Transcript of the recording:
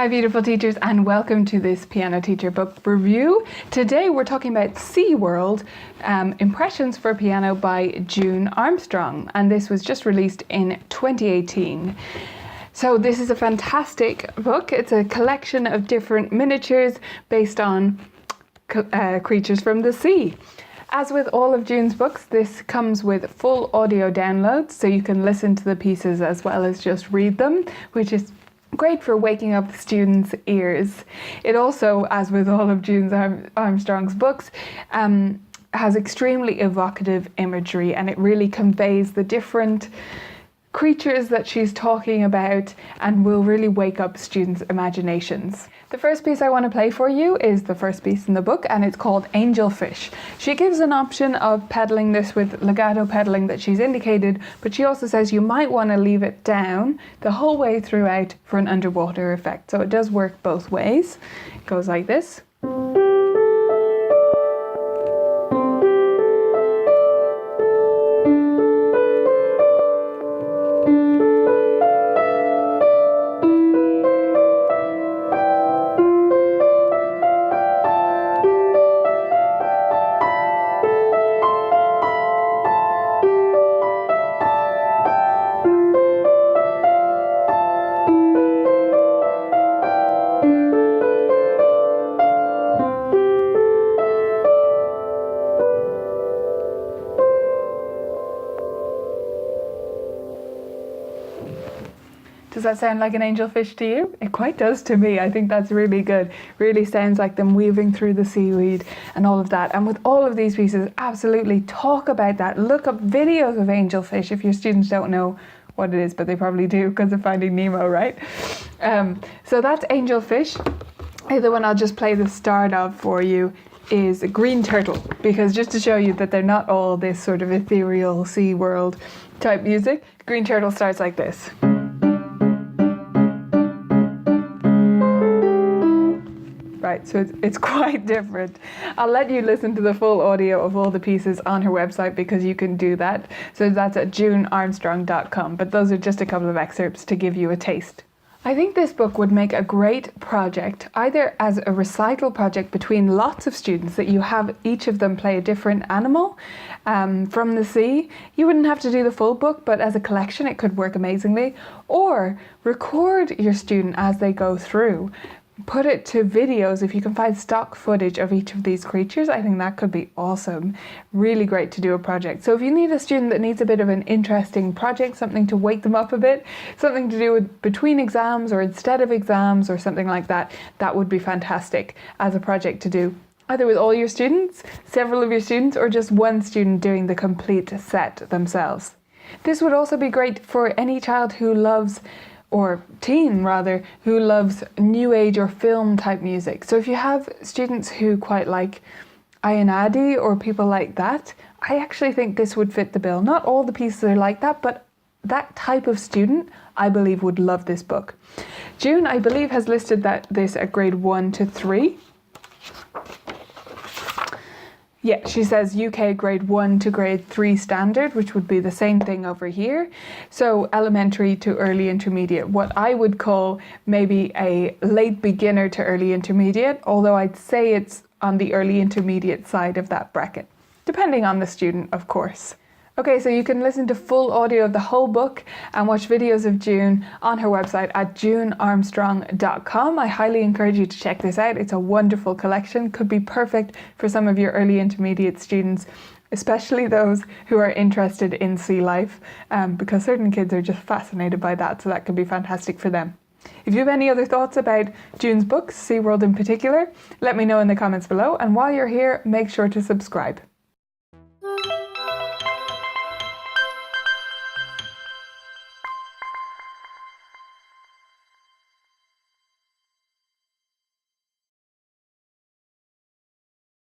Hi beautiful teachers, and welcome to this piano teacher book review. Today we're talking about SeaWorld, Impressions for Piano by June Armstrong, and this was just released in 2018. So this is a fantastic book. It's a collection of different miniatures based on creatures from the sea. As with all of June's books, this comes with full audio downloads, so you can listen to the pieces as well as just read them, which is great for waking up the students' ears. It also, as with all of June Armstrong's books, has extremely evocative imagery, and it really conveys the different creatures that she's talking about and will really wake up students' imaginations. The first piece I want to play for you is the first piece in the book, and it's called Angelfish. She gives an option of pedaling this with legato pedaling that she's indicated, but she also says you might want to leave it down the whole way throughout for an underwater effect. So it does work both ways. It goes like this. Does that sound like an angelfish to you? It quite does to me. I think that's really good. Really sounds like them weaving through the seaweed and all of that. And with all of these pieces, absolutely talk about that. Look up videos of angelfish if your students don't know what it is, but they probably do because of Finding Nemo, right? So that's Angelfish. The other one I'll just play the start of for you is a green turtle, because just to show you that they're not all this sort of ethereal sea world type music. Green turtle starts like this. Right, so it's quite different. I'll let you listen to the full audio of all the pieces on her website because you can do that. So that's at junearmstrong.com, but those are just a couple of excerpts to give you a taste. I think this book would make a great project, either as a recital project between lots of students that you have each of them play a different animal from the sea. You wouldn't have to do the full book, but as a collection it could work amazingly. Or record your student as they go through. Put it to videos if you can find stock footage of each of these creatures. I think that could be awesome. Really great to do a project. So if you need a student that needs a bit of an interesting project, something to wake them up a bit, something to do with between exams or instead of exams or something like that, that would be fantastic as a project to do. Either with all your students, several of your students, or just one student doing the complete set themselves. This would also be great for any child who loves, or teen rather, who loves new age or film type music. So if you have students who quite like Ayanadi or people like that, I actually think this would fit the bill. Not all the pieces are like that, but that type of student, I believe, would love this book. June, I believe, has listed this at grade 1 to 3. Yeah, she says UK grade 1 to grade 3 standard, which would be the same thing over here. So elementary to early intermediate, what I would call maybe a late beginner to early intermediate, although I'd say it's on the early intermediate side of that bracket, depending on the student, of course. Okay, so you can listen to full audio of the whole book and watch videos of June on her website at junearmstrong.com. I highly encourage you to check this out. It's a wonderful collection. Could be perfect for some of your early intermediate students, especially those who are interested in sea life, because certain kids are just fascinated by that, so that could be fantastic for them. If you have any other thoughts about June's books, SeaWorld in particular, let me know in the comments below. And while you're here, make sure to subscribe.